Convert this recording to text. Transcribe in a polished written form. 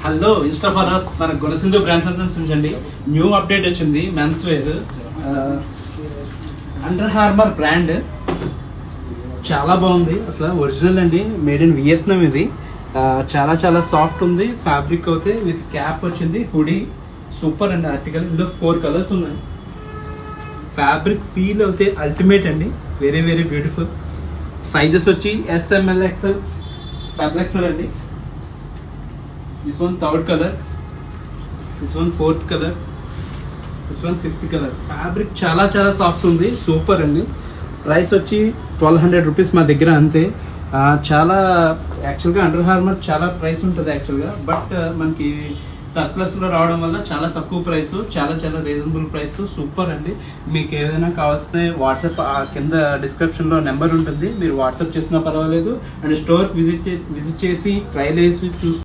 Hello insta followers, మన Gunasindhu brand సందర్శించండి. New update వచ్చింది men's wear. Under harbour brand చాలా బాగుంది. అసలు ఒరిజినల్ అండి, మేడ్ ఇన్ వియత్నాం. ఇది చాలా చాలా సాఫ్ట్ ఉంది. ఫ్యాబ్రిక్ అయితే విత్ క్యాప్ వచ్చింది. హుడీ సూపర్ అండి. ఆర్టికల్ ఇందులో 4 కలర్స్ ఉన్నాయి. ఫ్యాబ్రిక్ ఫీల్ అయితే అల్టిమేట్ అండి, వెరీ వెరీ బ్యూటిఫుల్. సైజెస్ వచ్చి SML XL డబుల్ XL అండి. This one 3rd color, this one 4th color, this one 5th color. Fabric చాలా చాలా సాఫ్ట్ ఉంది, సూపర్ అండి. ప్రైస్ వచ్చి 1200 రూపీస్ మా దగ్గర, అంతే. చాలా యాక్చువల్గా అండర్ హార్మర్ చాలా ప్రైస్ ఉంటుంది యాక్చువల్గా, బట్ మనకి సర్ప్లస్లో రావడం వల్ల చాలా తక్కువ ప్రైస్, చాలా చాలా రీజనబుల్ ప్రైస్. సూపర్ అండి. మీకు ఏదైనా కావాల్సిన వాట్సాప్ కింద డిస్క్రిప్షన్లో నెంబర్ ఉంటుంది, మీరు వాట్సాప్ చేసినా పర్వాలేదు. అండ్ స్టోర్ విజిట్ చేసి ట్రైల్ వేసి చూసి